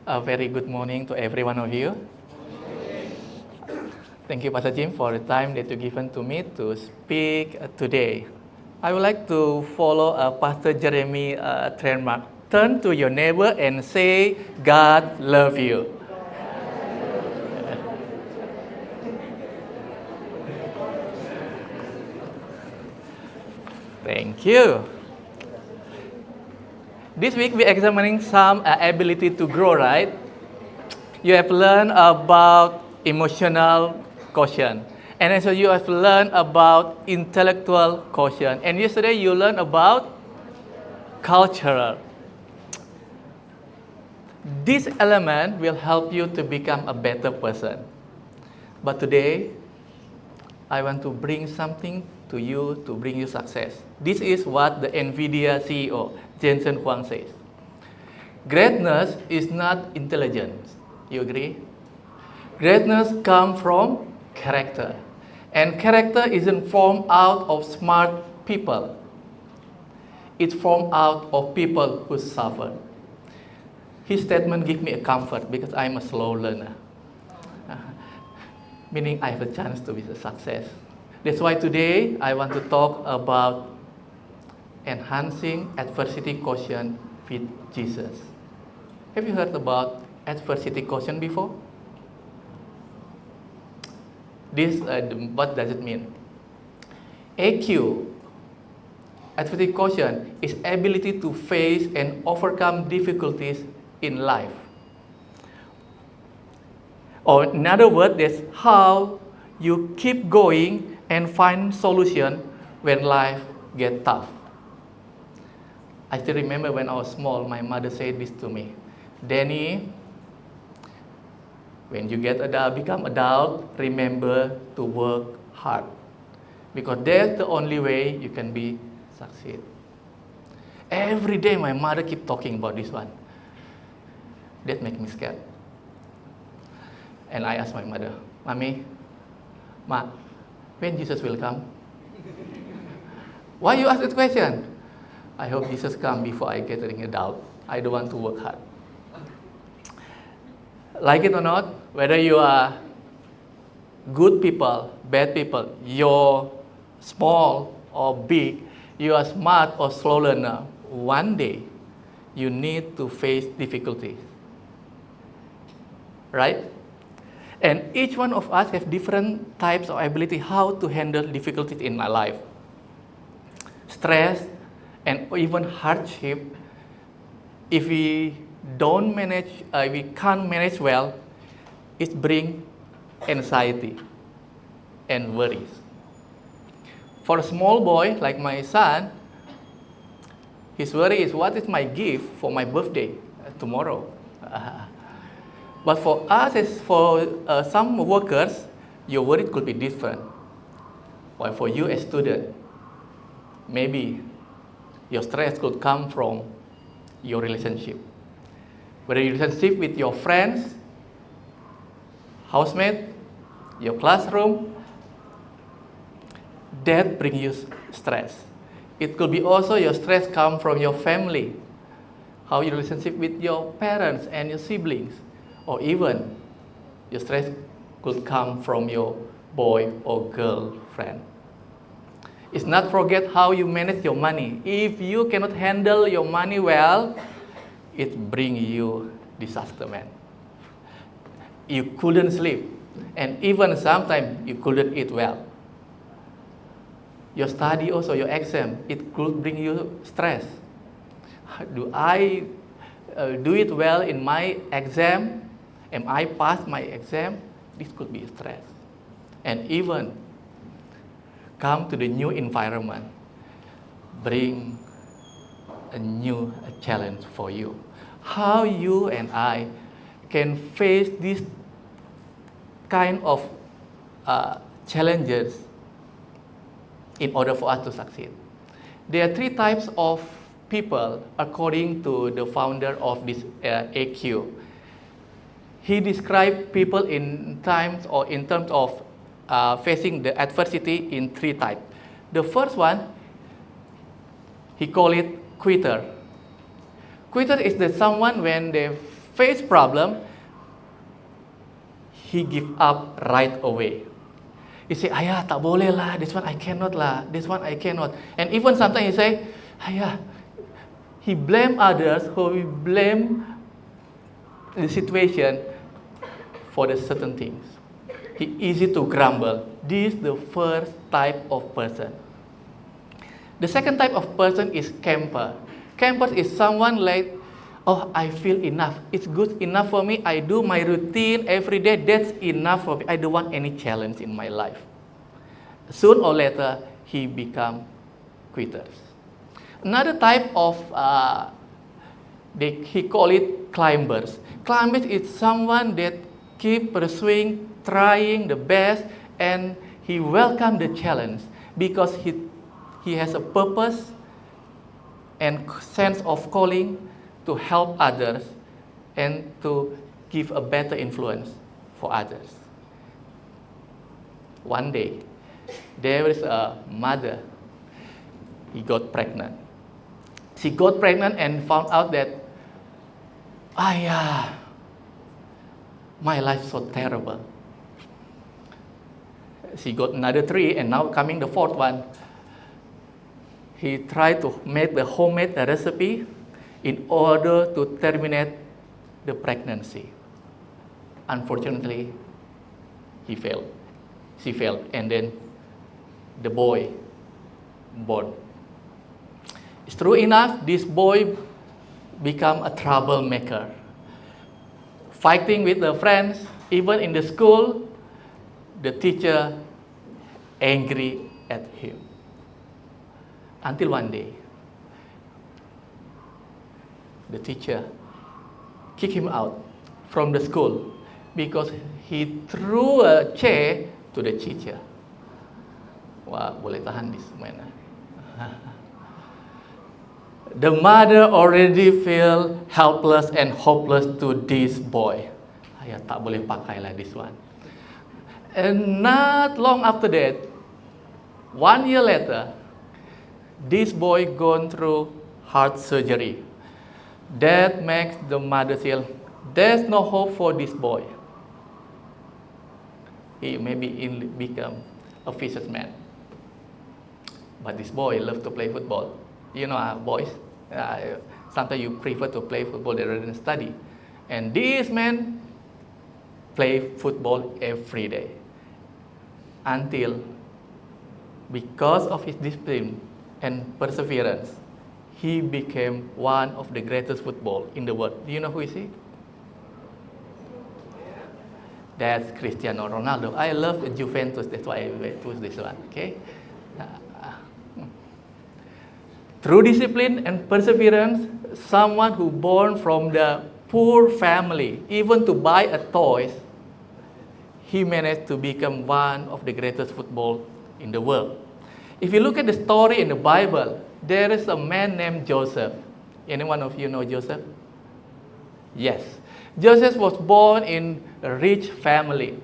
A very good morning to every one of you. Thank you, Pastor Jim, for the time that you've given to me to speak today. I would like to follow Pastor Jeremy trademark. Turn to your neighbor and say, God love you. Thank you. This week we're examining some ability to grow, right? You have learned about emotional quotient. And also you have learned about intellectual quotient. And yesterday you learned about cultural. This element will help you to become a better person. But today, I want to bring something to you to bring you success. This is what the NVIDIA CEO, Jensen Huang says. Greatness is not intelligence. You agree? Greatness comes from character. And character isn't formed out of smart people. It's formed out of people who suffer. His statement gives me a comfort because I'm a slow learner. Meaning I have a chance to be a success. That's why today I want to talk about enhancing adversity quotient with Jesus. Have you heard about adversity quotient before? What does it mean? AQ, adversity quotient, is ability to face and overcome difficulties in life. Or in other words, that's how you keep going and find solution when life gets tough. I still remember when I was small, my mother said this to me, Danny, when you become adult, remember to work hard. Because that's the only way you can succeed. Every day my mother keep talking about this one. That makes me scared. And I asked my mother, Mommy, Ma, when Jesus will come? Why you ask that question? I hope Jesus come before I get an adult. I don't want to work hard. Like it or not, whether you are good people, bad people, you're small or big, you are smart or slow learner, one day you need to face difficulties. Right? And each one of us have different types of ability how to handle difficulties in my life. Stress and even hardship, if we we can't manage well, it brings anxiety and worries. For a small boy like my son, his worry is, what is my gift for my birthday tomorrow? But for us, as for some workers, your worry could be different. While for you as student, maybe your stress could come from your relationship. Whether your relationship with your friends, housemate, your classroom, that brings you stress. It could be also your stress come from your family, how your relationship with your parents and your siblings. Or even your stress could come from your boy or girlfriend. It's not forget how you manage your money. If you cannot handle your money well, it brings you disaster, man. You couldn't sleep. And even sometimes you couldn't eat well. Your study also, your exam, it could bring you stress. Do I do it well in my exam? Am I pass my exam? This could be stress. And even come to the new environment, bring a new challenge for you. How you and I can face this kind of challenges in order for us to succeed. There are three types of people according to the founder of this AQ. He described people in terms of facing the adversity in three types. The first one, he called it quitter. Quitter is someone when they face problem, he give up right away. He say, ayah, tak boleh lah, this one I cannot lah, this one I cannot. And even sometimes he say, ayah, he blame others, or he blame the situation for the certain things. He easy to grumble. This is the first type of person. The second type of person is camper. Camper is someone like, oh, I feel enough. It's good enough for me. I do my routine every day. That's enough for me. I don't want any challenge in my life. Soon or later, he become quitters. Another type of, he call it climbers. Climbers is someone that keep pursuing, trying the best, and he welcome the challenge because he has a purpose and sense of calling to help others and to give a better influence for others. One day, there is a mother, he got pregnant. She got pregnant and found out that, ayah, my life is so terrible. She got another 3 and now coming the 4th one. He tried to make the homemade recipe in order to terminate the pregnancy. Unfortunately, he failed. She failed, and then the boy born. It's true enough, this boy become a troublemaker, fighting with the friends, even in the school. The teacher angry at him. Until one day, the teacher kicked him out from the school because he threw a chair to the teacher. Wah, boleh tahan di mana? The mother already feel helpless and hopeless to this boy. Ayah tak boleh pakai lah this one. And not long after that, 1 year later, this boy gone through heart surgery. That makes the mother feel there's no hope for this boy. He maybe become a fisherman. But this boy loves to play football. You know, boys, sometimes you prefer to play football rather than study. And this man play football every day. Until, because of his discipline and perseverance, he became one of the greatest football in the world. Do you know who is he? That's Cristiano Ronaldo. I love Juventus, that's why I choose this one. Okay. Through discipline and perseverance, someone who born from the poor family, even to buy a toy, he managed to become one of the greatest football in the world. If you look at the story in the Bible, there is a man named Joseph. Anyone of you know Joseph? Yes. Joseph was born in a rich family.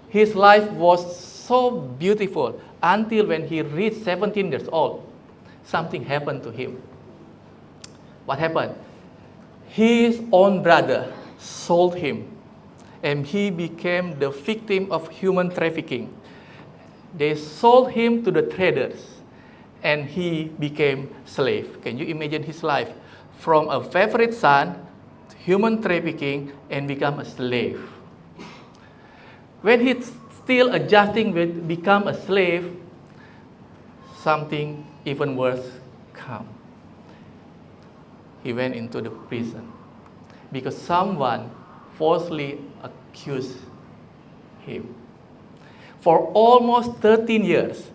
His life was so beautiful until when he reached 17 years old. Something happened to him. What happened? His own brother sold him, and he became the victim of human trafficking. They sold him to the traders, and he became slave. Can you imagine his life? From a favorite son, to human trafficking, and become a slave. When he's still adjusting with become a slave, something even worse come. He went into the prison because someone falsely accused him. For almost 13 years,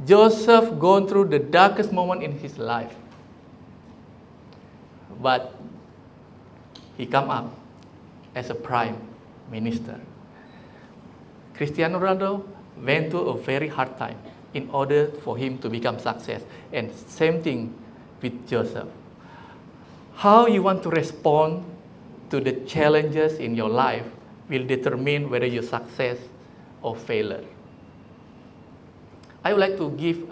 Joseph gone through the darkest moment in his life. But he come up as a prime minister. Cristiano Ronaldo went through a very hard time in order for him to become success. And same thing with Joseph. How you want to respond to the challenges in your life will determine whether you success or failure. I would like to give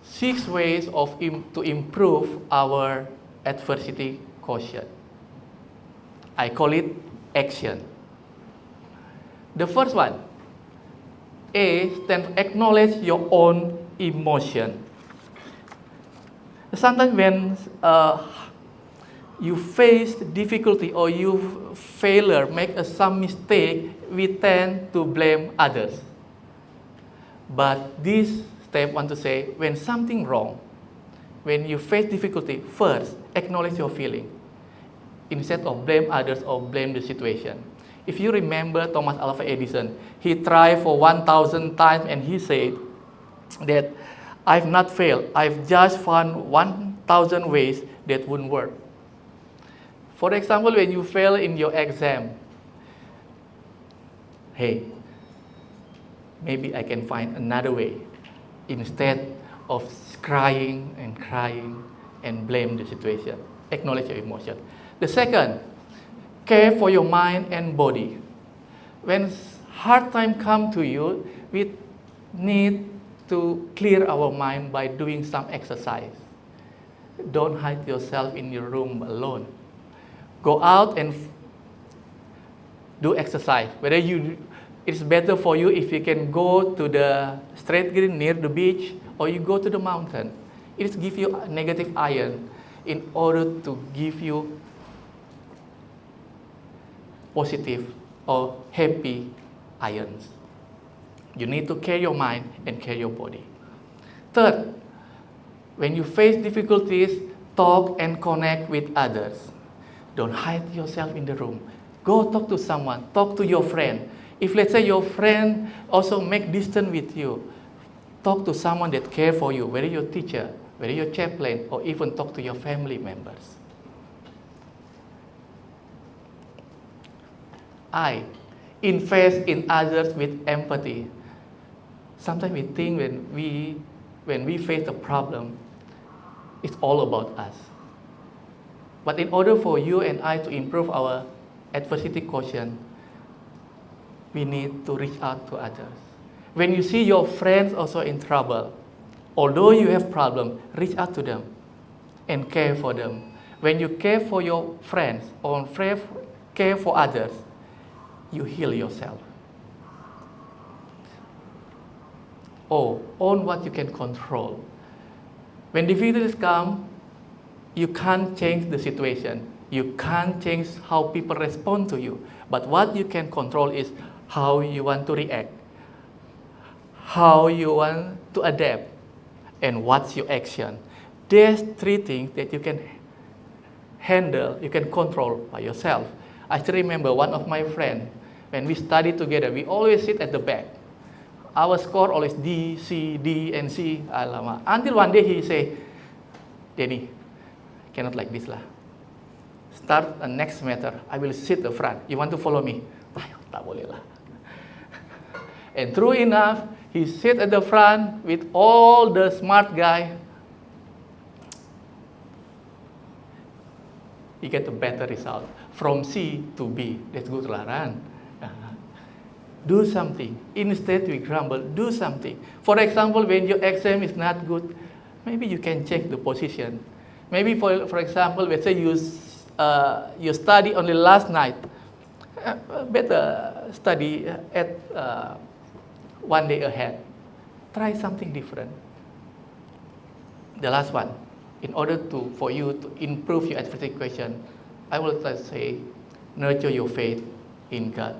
6 ways to improve our adversity quotient. I call it action. The first one, A, stands for acknowledge your own emotion. Sometimes when you face difficulty or you failure, make some mistake, we tend to blame others. But this step want to say, when something wrong, when you face difficulty, first acknowledge your feeling instead of blame others or blame the situation. If you remember Thomas Alva Edison, he tried for 1,000 times and he said that I've not failed, I've just found 1,000 ways that wouldn't work. For example, when you fail in your exam, hey, maybe I can find another way instead of crying and blame the situation. Acknowledge your emotion. The second, care for your mind and body. When hard time come to you, we need to clear our mind by doing some exercise. Don't hide yourself in your room alone. Go out and do exercise. It's better for you if you can go to the straight green near the beach or you go to the mountain. It gives you negative ion in order to give you positive or happy ions. You need to care your mind and care your body. Third, when you face difficulties, talk and connect with others. Don't hide yourself in the room. Go talk to someone, talk to your friend. If let's say your friend also make distance with you, talk to someone that care for you, whether your teacher, whether your chaplain, or even talk to your family members. I invest in others with empathy. Sometimes we think when we face a problem, it's all about us. But in order for you and I to improve our adversity quotient, we need to reach out to others. When you see your friends also in trouble, although you have problem, reach out to them and care for them. When you care for your friends or care for others, you heal yourself. Own what you can control. When difficulties come, you can't change the situation. You can't change how people respond to you. But what you can control is how you want to react, how you want to adapt, and what's your action. There's three things that you can handle, you can control by yourself. I still remember one of my friends, when we studied together, we always sit at the back. Our score always D, C, D, and C. Alamak. Until one day he say, Denny, cannot like this lah. Start the next semester, I will sit the front. You want to follow me? Ayo, tak boleh lah. And true enough, he sit at the front with all the smart guy. He get a better result. From C to B. That's good lah, Ran. Do something. Instead we grumble, do something. For example, when your exam is not good, maybe you can check the position. Maybe for example, let's say you study only last night. Better study at one day ahead. Try something different. The last one, in order for you to improve your adversity question, I will say, nurture your faith in God.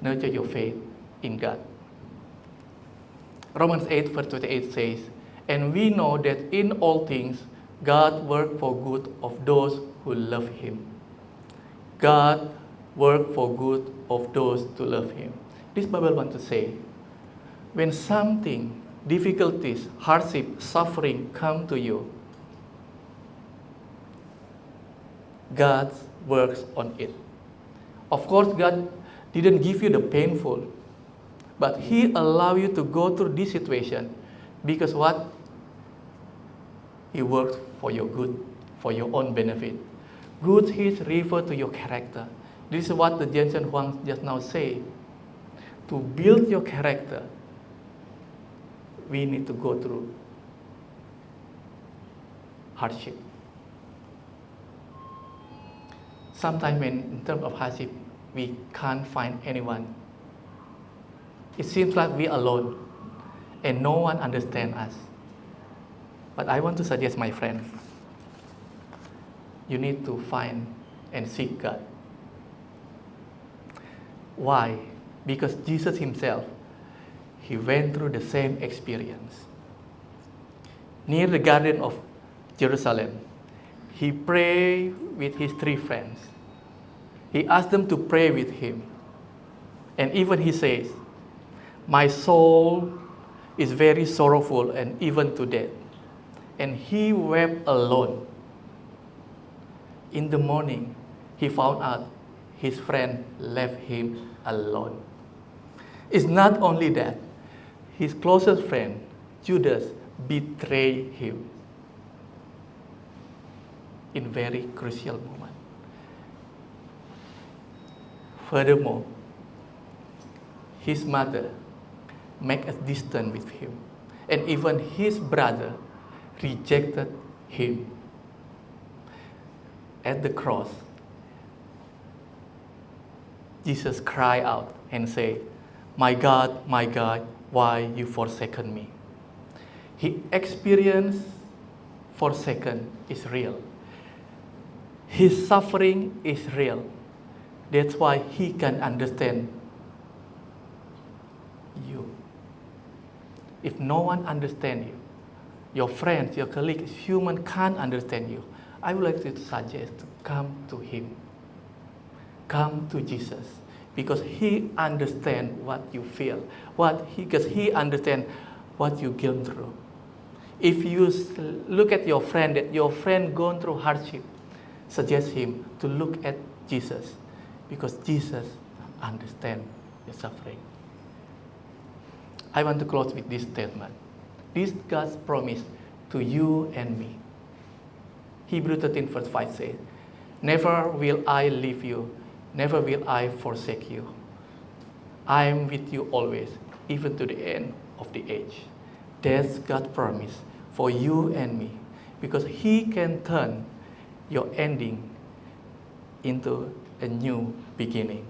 Nurture your faith in God. Romans 8 verse 28 says, and we know that in all things God works for good of those who love Him. God works for good of those who love Him. This Bible wants to say, when something, difficulties, hardship, suffering come to you, God works on it. Of course, God didn't give you the painful, but He allowed you to go through this situation because what? He works for your good, for your own benefit. Good is referred to your character. This is what the Jensen Huang just now said. To build your character, we need to go through hardship. Sometimes when in terms of hardship, we can't find anyone. It seems like we're alone and no one understands us. But I want to suggest, my friend, you need to find and seek God. Why? Because Jesus himself, he went through the same experience. Near the Garden of Jerusalem, he prayed with his 3 friends. He asked them to pray with him. And even he says, my soul is very sorrowful and even to death. And he wept alone. In the morning, he found out his friend left him alone. It's not only that, his closest friend, Judas, betrayed him in very crucial moment. Furthermore, his mother made us distant with him, and even his brother rejected him. At the cross, Jesus cried out and said, my God, why you forsaken me? He experienced forsaken is real. His suffering is real. That's why he can understand you. If no one understands you, your friends, your colleagues, human can't understand you, I would like to suggest to come to him. Come to Jesus, because he understands what you feel, because he understands what you go through. If you look at your friend, that your friend gone through hardship, suggest him to look at Jesus, because Jesus understands your suffering. I want to close with this statement. This is God's promise to you and me. Hebrews 13 verse 5 says, never will I leave you, never will I forsake you. I am with you always, even to the end of the age. That's God's promise for you and me, because he can turn your ending into a new beginning.